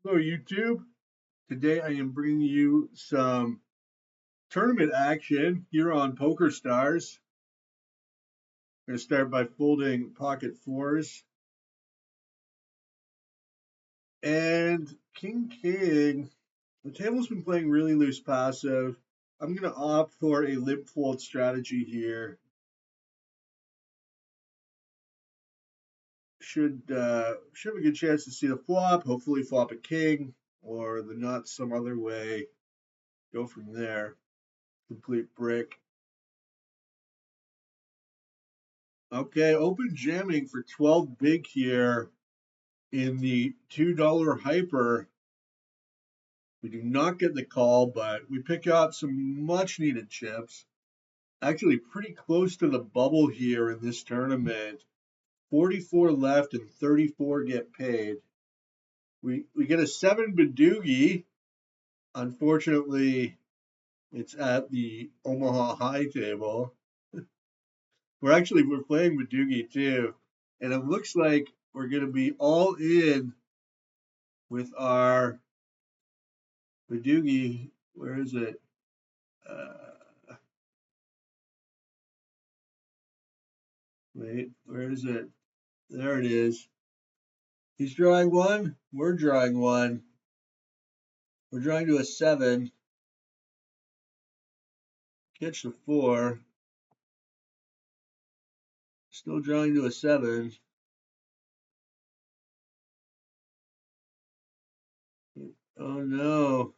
Hello YouTube. Today I am bringing you some tournament action here on PokerStars. I'm going to start by folding pocket fours. And King. The table's been playing really loose passive. I'm going to opt for a limp fold strategy here. Should have a good chance to see the flop. Hopefully flop a king or the nuts some other way. Go from there. Complete brick. Okay, open jamming for 12 big here in the $2 hyper. We do not get the call, but we pick up some much needed chips. Actually, pretty close to the bubble here in this tournament. 44 left and 34 get paid. We get a 7 Badoogie. Unfortunately, it's at the Omaha high table. We're playing Badoogie too. And it looks like we're going to be all in with our Badoogie. Where is it? Wait, where is it? There it is. He's drawing one. We're drawing one. We're drawing to a 7. Catch the 4. Still drawing to a 7. Oh no.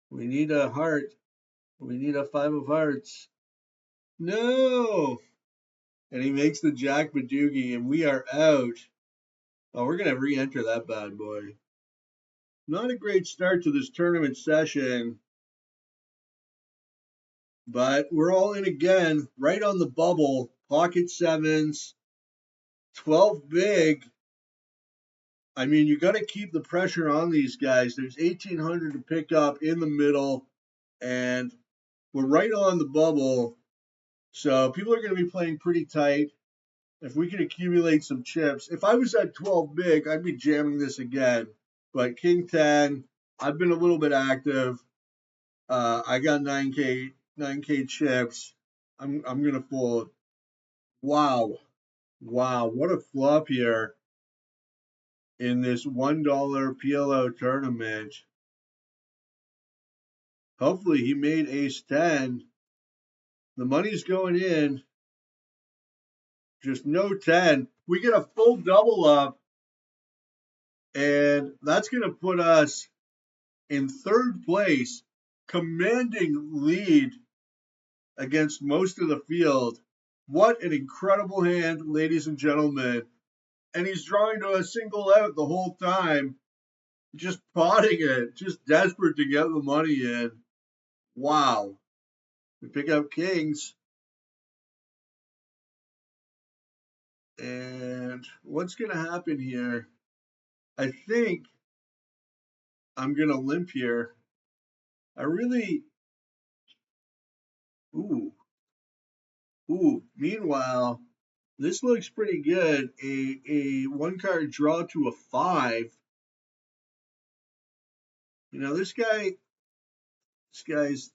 We need a heart. We need a 5 of hearts. No! And he makes the Jack Badoogie, and we are out. Oh, we're going to re-enter that bad boy. Not a great start to this tournament session. But we're all in again, right on the bubble. Pocket sevens, 12 big. I mean, you got to keep the pressure on these guys. There's 1,800 to pick up in the middle, and we're right on the bubble. So people are going to be playing pretty tight. If we can accumulate some chips. If I was at 12 big, I'd be jamming this again. But King 10, I've been a little bit active. I got 9K chips. I'm gonna fold. Wow, what a flop here in this $1 PLO tournament. Hopefully he made ace 10. The money's going in. Just no 10. We get a full double up, and that's gonna put us in third place, commanding lead against most of the field. What an incredible hand, ladies and gentlemen. And he's drawing to a single out the whole time, just potting it, just desperate to get the money in. Wow. We pick up kings. And what's going to happen here? I think I'm going to limp here. Meanwhile, this looks pretty good. A one card draw to a 5. You know, this guy's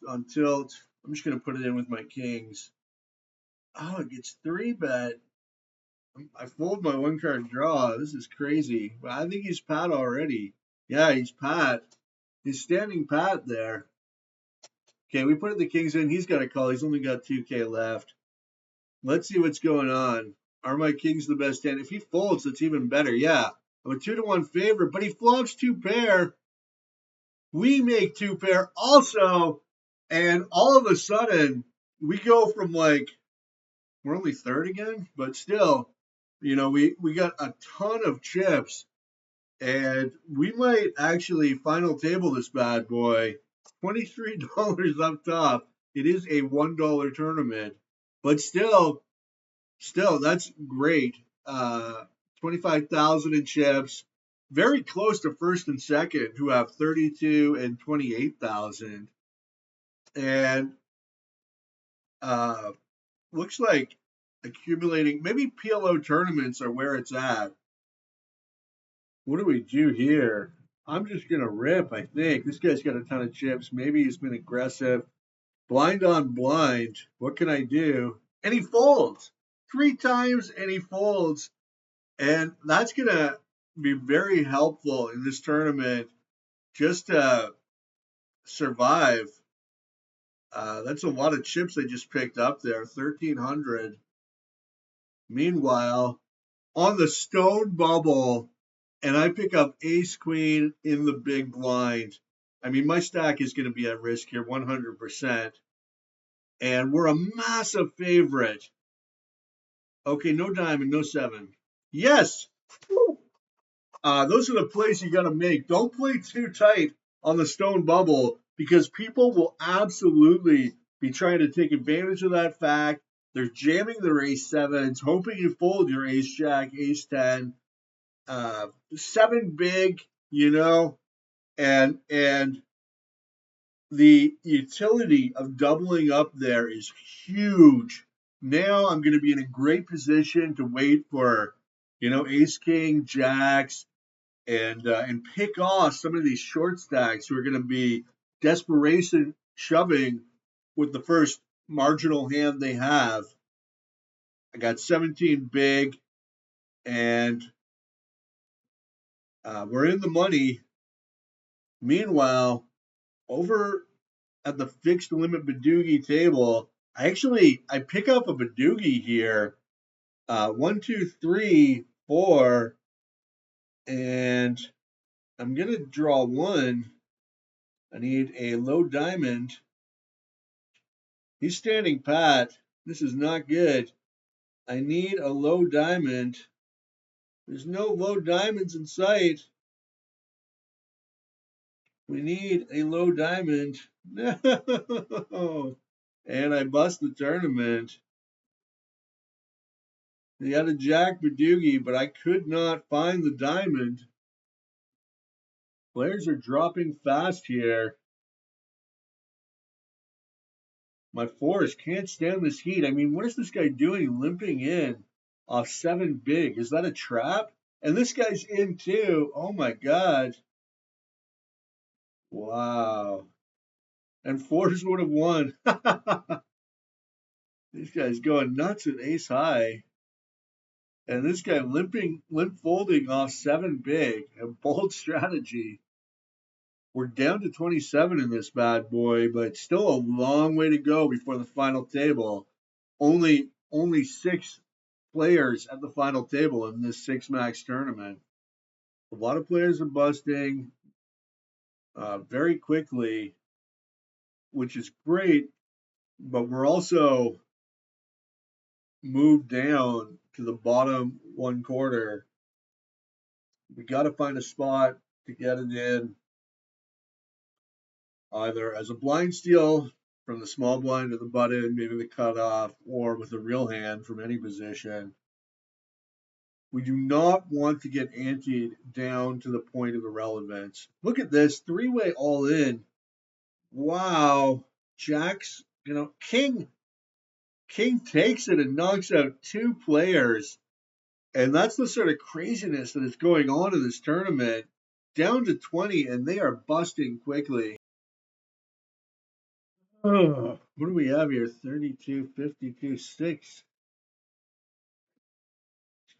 on tilt. I'm just going to put it in with my kings. Oh, it gets 3-bet. I fold my one card draw. This is crazy. But I think he's pat already. Yeah, he's pat. He's standing pat there. Okay, we put the kings in. He's got a call. He's only got 2K left. Let's see what's going on. Are my kings the best hand? If he folds, it's even better. Yeah, I'm a 2-1 favorite, but he flops 2 pair. We make 2 pair also, and all of a sudden we go from like we're only third again, but still, you know, we got a ton of chips, and we might actually final table this bad boy. $23 up top. It is a $1 tournament, but still, that's great. 25,000 in chips, very close to first and second, who have 32 and 28,000, and looks like accumulating. Maybe PLO tournaments are where it's at. What do we do here? I'm just gonna rip, I think. This guy's got a ton of chips. Maybe he's been aggressive. Blind on blind. What can I do? And he folds. 3 times and he folds. And that's gonna be very helpful in this tournament just to survive. That's a lot of chips I just picked up there. 1,300. Meanwhile, on the stone bubble, and I pick up ace queen in the big blind. I mean, my stack is going to be at risk here 100%. And we're a massive favorite. Okay, no diamond, no seven. Yes! Those are the plays you got to make. Don't play too tight on the stone bubble because people will absolutely be trying to take advantage of that fact. They're jamming their ace sevens, hoping you fold your ace jack, ace 10. Seven big, and the utility of doubling up there is huge. Now I'm going to be in a great position to wait for, ace king, jacks, and pick off some of these short stacks who are going to be desperation shoving with the first marginal hand they have. I got 17 big, and we're in the money. Meanwhile, over at the fixed limit Badoogie table, I pick up a Badoogie here. 1, 2, 3, 4, and I'm gonna draw one. I need a low diamond. He's standing pat. This is not good. I need a low diamond. There's no low diamonds in sight. We need a low diamond. No. And I bust the tournament. They got a jack Badoogie, but I could not find the diamond. Players are dropping fast here. My fours can't stand this heat. I mean, what is this guy doing limping in off 7 big? Is that a trap? And this guy's in too. Oh my God. Wow. And fours would have won. This guy's going nuts at ace high. And this guy limp folding off 7 big. A bold strategy. We're down to 27 in this bad boy, but still a long way to go before the final table. Only 6 players at the final table in this 6-max tournament. A lot of players are busting very quickly, which is great, but we're also moved down to the bottom 1/4. We got to find a spot to get it in, either as a blind steal from the small blind to the button, maybe the cutoff, or with a real hand from any position. We do not want to get anteed down to the point of irrelevance. Look at this, 3-way all in. Wow. Jacks, King takes it and knocks out 2 players. And that's the sort of craziness that is going on in this tournament. Down to 20, and they are busting quickly. Oh, what do we have here? 32, 52, 6.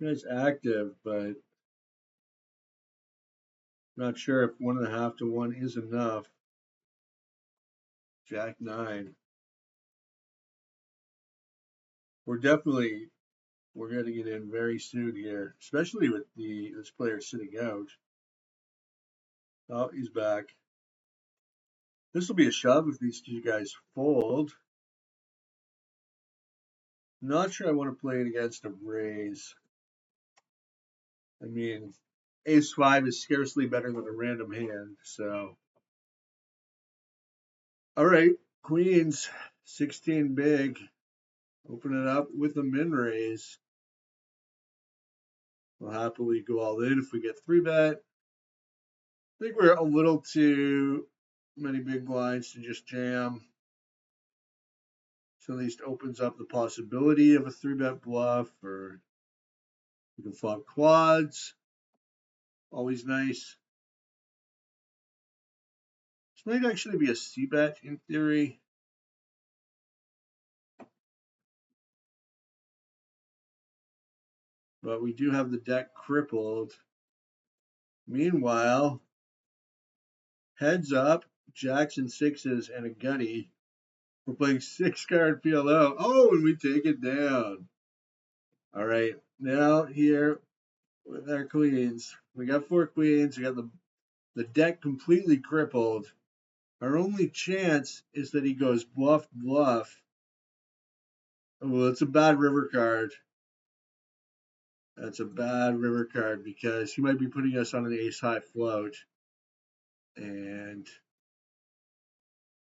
This guy's active, but not sure if 1.5 to 1 is enough. Jack 9. We're getting it in very soon here, especially with this player sitting out. Oh, he's back. This will be a shove if these 2 guys fold. Not sure I want to play it against a raise. I mean, ace 5 is scarcely better than a random hand, so. All right, queens, 16 big. Open it up with a min raise. We'll happily go all in if we get 3-bet. I think we're a little too many big blinds to just jam. So at least opens up the possibility of a 3-bet bluff, or we can flop quads. Always nice. This might actually be a c-bet in theory. But we do have the deck crippled. Meanwhile, heads up, jacks and sixes and a gutty. We're playing 6-card PLO. Oh, and we take it down. All right, now here with our queens. We got 4 queens. We got the deck completely crippled. Our only chance is that he goes bluff, bluff. Oh, it's a bad river card. That's a bad river card because he might be putting us on an ace-high float. And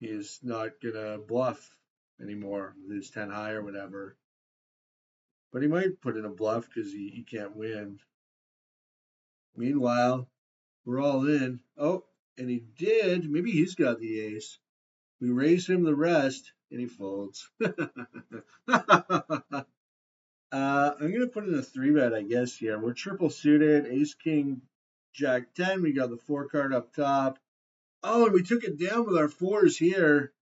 he's not going to bluff anymore with his 10 high or whatever. But he might put in a bluff because he can't win. Meanwhile, we're all in. Oh, and he did. Maybe he's got the ace. We raise him the rest, and he folds. I'm going to put in a 3-bet, I guess, here. We're triple suited. Ace, king, jack 10. We got the 4 card up top. Oh, and we took it down with our 4s here.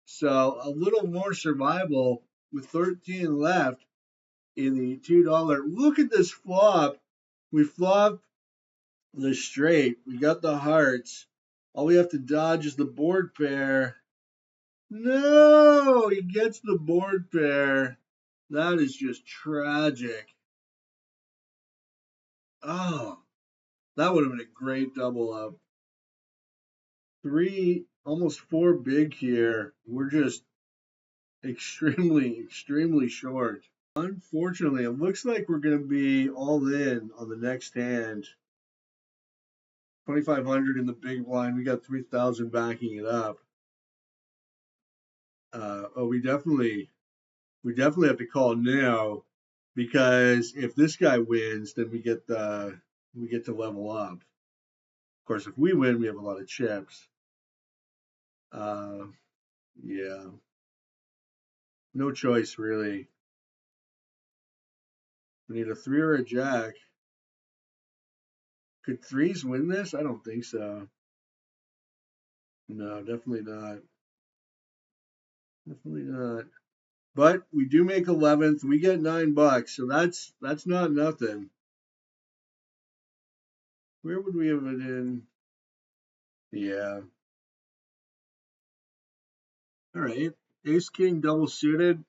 So a little more survival with 13 left in the $2. Look at this flop. We flop the straight. We got the hearts. All we have to dodge is the board pair. No, he gets the board pair. That is just tragic. Oh, that would have been a great double up. 3, almost 4 big here. We're just extremely, extremely short. Unfortunately, it looks like we're going to be all in on the next hand. 2,500 in the big blind. We got 3,000 backing it up. We definitely have to call now, because if this guy wins, then we get to level up. Of course, if we win, we have a lot of chips. Yeah, no choice really. We need a 3 or a jack. Could 3s win this? I don't think so. No, definitely not. Definitely not. But we do make 11th. We get $9, so that's not nothing. Where would we have it in? Yeah. All right. Ace king double suited.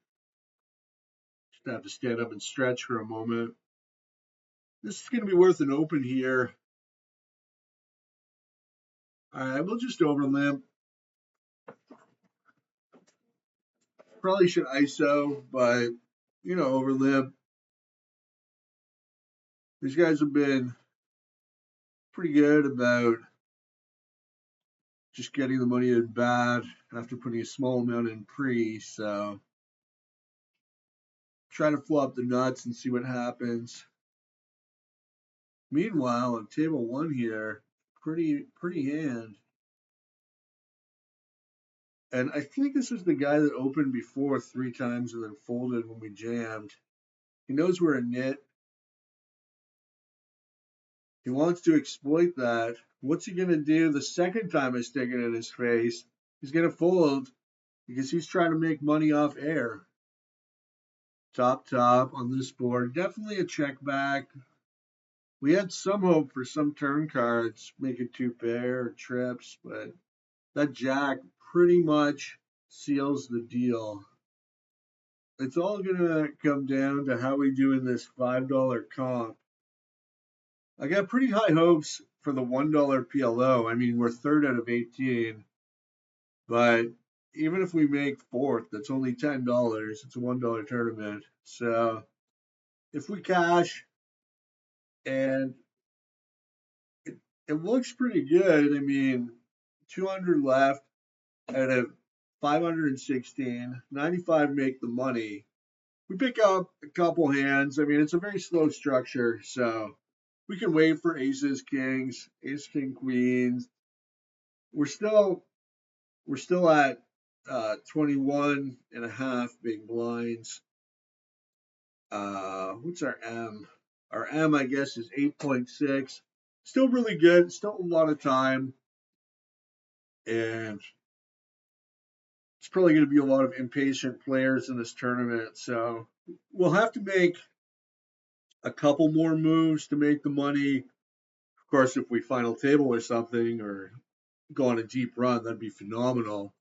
Just have to stand up and stretch for a moment. This is going to be worth an open here. All right, we'll just overlimp. Probably should ISO, but overlimp. These guys have been pretty good about just getting the money in bad after putting a small amount in pre, so try to flop the nuts and see what happens. Meanwhile, on table 1 here, pretty hand. And I think this is the guy that opened before 3 times and then folded when we jammed. He knows we're a nit. He wants to exploit that. What's he going to do the second time I stick it in his face? He's going to fold because he's trying to make money off air. Top on this board. Definitely a check back. We had some hope for some turn cards, make it 2 pair or trips, but that jack pretty much seals the deal. It's all going to come down to how we do in this $5 comp. I got pretty high hopes for the $1 PLO. I mean, we're 3rd out of 18, but even if we make 4th, that's only $10. It's a $1 tournament. So if we cash, and it looks pretty good. I mean, 200 left out of 516, 95 make the money. We pick up a couple hands. I mean, it's a very slow structure, so we can wait for aces, kings, ace, king, queens. We're still at 21.5 big blinds. What's our M? Our M, I guess, is 8.6. Still really good. Still a lot of time. And it's probably going to be a lot of impatient players in this tournament. So we'll have to make a couple more moves to make the money. Of course, if we final table or something or go on a deep run, that'd be phenomenal.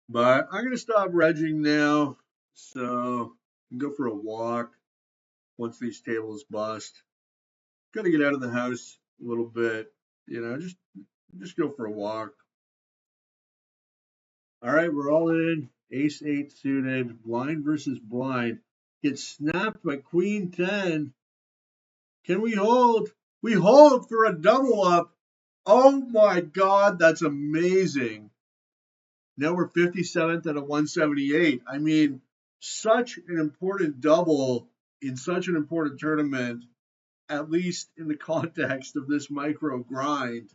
But I'm going to stop regging now. So go for a walk once these tables bust. Got to get out of the house a little bit. Just go for a walk. All right, we're all in. Ace 8 suited, blind versus blind. Gets snapped by Queen 10. Can we hold? We hold for a double up. Oh my God, that's amazing. Now we're 57th at a 178. I mean, such an important double in such an important tournament, at least in the context of this micro grind.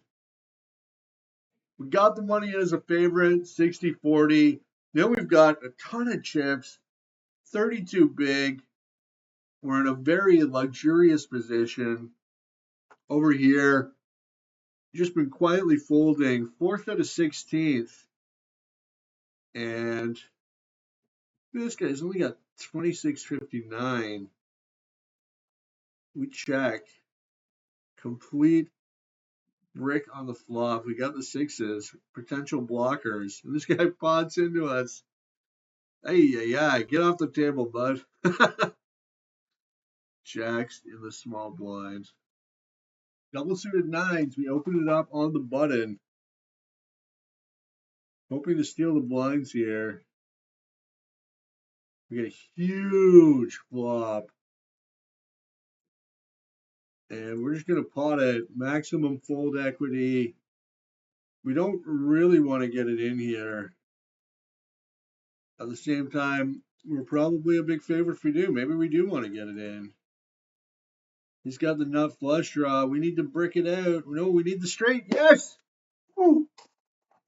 We got the money as a favorite, 60-40. Then we've got a ton of chips, 32 big. We're in a very luxurious position. Over here, just been quietly folding, 4th out of 16th. And this guy's only got 26.59. We check. Complete brick on the flop. We got the sixes, potential blockers. And this guy pods into us. Hey, get off the table, bud. Jacks in the small blind. Double suited nines. We open it up on the button. Hoping to steal the blinds here. We get a huge flop. And we're just going to pot it. Maximum fold equity. We don't really want to get it in here. At the same time, we're probably a big favorite if we do. Maybe we do want to get it in. He's got the nut flush draw. We need to brick it out. No, we need the straight. Yes! Woo!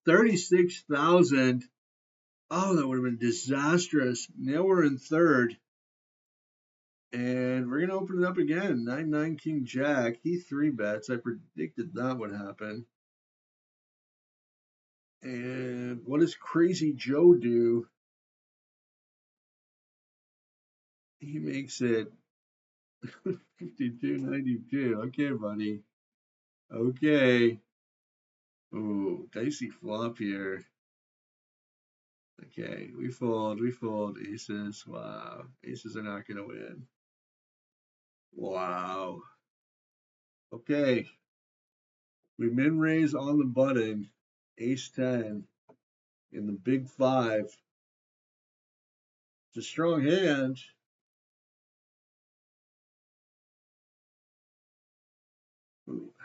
36,000. Oh, that would have been disastrous. Now we're in third. And we're going to open it up again. 9-9 King Jack. He 3-bets. I predicted that would happen. And what does Crazy Joe do? He makes it 52.92. Okay, buddy. Okay. Ooh, dicey flop here. Okay, we fold aces. Wow, aces are not going to win. Wow. Okay, we min raise on the button, ace 10 in the big five. It's a strong hand.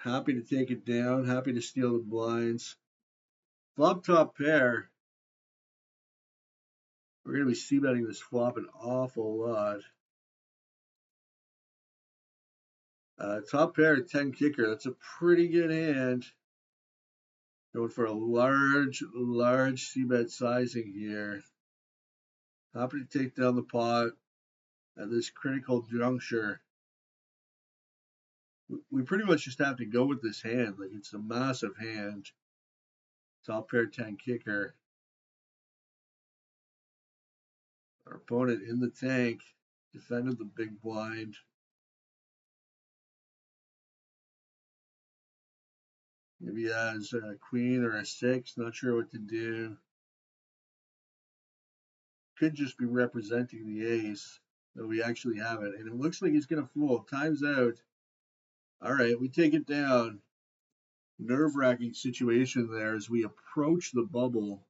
Happy to take it down, happy to steal the blinds. Flop top pair. We're going to be c-betting this flop an awful lot. Top pair, 10 kicker. That's a pretty good hand. Going for a large c-bet sizing here. Happy to take down the pot at this critical juncture. We pretty much just have to go with this hand. Like, it's a massive hand. Top pair 10 kicker. Our opponent in the tank defended the big blind. Maybe he has a queen or a six. Not sure what to do. Could just be representing the ace, though we actually have it. And it looks like he's going to fold. Time's out. All right, we take it down. Nerve-wracking situation there as we approach the bubble.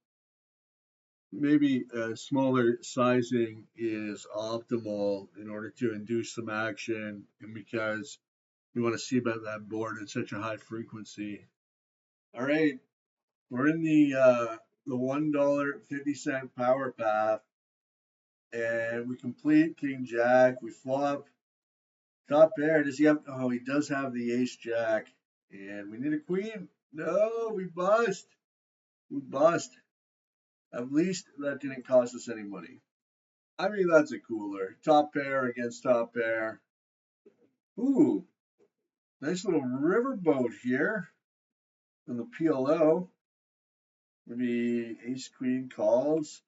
Maybe a smaller sizing is optimal in order to induce some action and because we want to see about that board at such a high frequency. All right, we're in the $1.50 power path and we complete King Jack. We flop top pair. Does he have? Oh, he does have the ace jack. And we need a queen. No, we bust. We bust. At least that didn't cost us any money. I mean, that's a cooler. Top pair against top pair. Ooh, nice little riverboat here in the PLO. Maybe ace queen calls.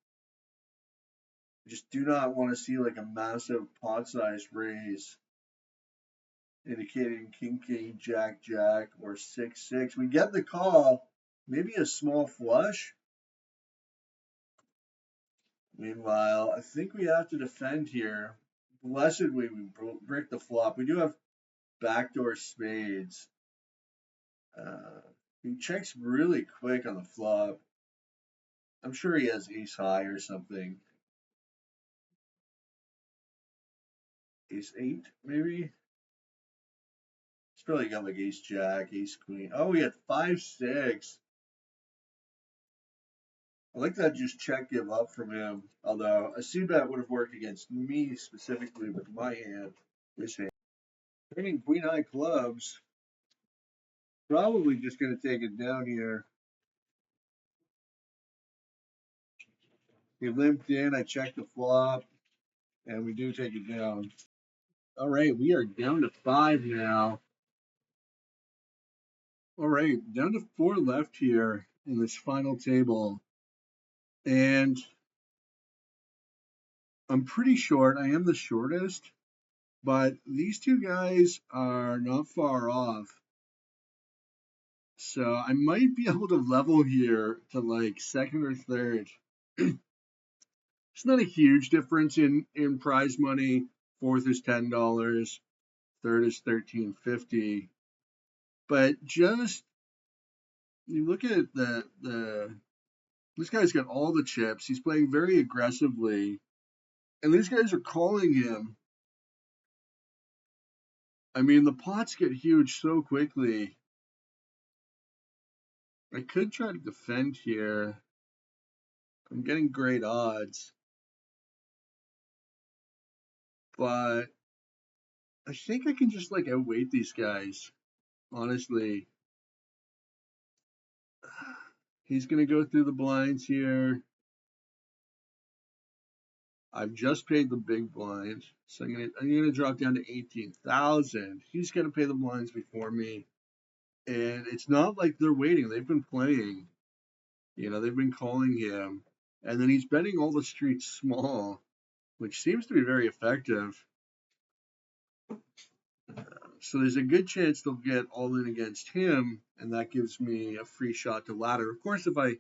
I just do not want to see like a massive pot size raise indicating king king jack jack or 6-6. We get the call, maybe a small flush. Meanwhile, I think we have to defend here. Blessedly, we break the flop. We do have backdoor spades. He checks really quick on the flop. I'm sure he has ace high or something. Ace 8, maybe? He's probably got like ace jack, ace queen. Oh, he had 5-6. I like that just check give up from him. Although a c-bet would have worked against me specifically with my hand. This hand. Turning queen high clubs. Probably just going to take it down here. He limped in. I checked the flop. And we do take it down. All right, we are down to 5 now. All right, down to 4 left here in this final table. And I'm pretty short. I am the shortest. But these two guys are not far off. So I might be able to level here to like second or third. It's not a huge difference in prize money. Fourth is $10, third is $13.50. But just you look at this guy's got all the chips. He's playing very aggressively, and these guys are calling him. I mean, the pots get huge so quickly. I could try to defend here. I'm getting great odds. But I think I can just like outweight these guys. Honestly. He's gonna go through the blinds here. I've just paid the big blind. So I'm gonna drop down to 18,000. He's gonna pay the blinds before me. And it's not like they're waiting. They've been playing. You know, they've been calling him. And then he's betting all the streets small, which seems to be very effective. So there's a good chance they'll get all in against him, and that gives me a free shot to ladder. Of course, if I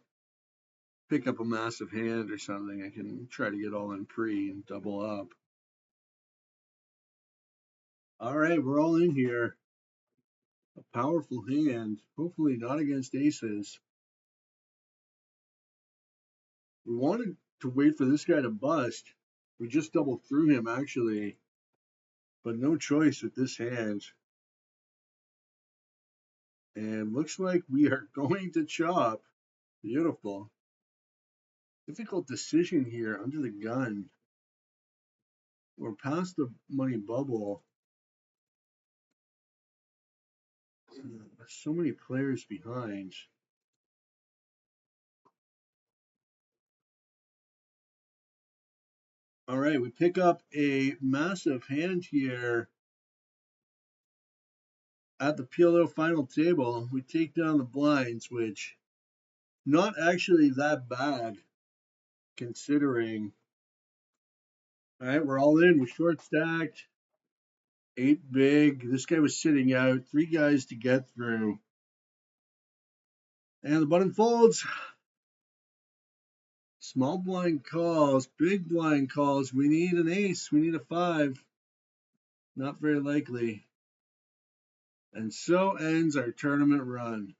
pick up a massive hand or something, I can try to get all in pre and double up. All right, we're all in here. A powerful hand, hopefully not against aces. We wanted to wait for this guy to bust. We just doubled through him, actually. But no choice with this hand. And looks like we are going to chop. Beautiful. Difficult decision here under the gun. We're past the money bubble. So many players behind. All right, we pick up a massive hand here at the PLO final table. We take down the blinds, which not actually that bad considering. All right, we're all in. We're short stacked. 8 big. This guy was sitting out. 3 guys to get through. And the button folds. Small blind calls, big blind calls. We need an ace. We need a 5. Not very likely. And so ends our tournament run.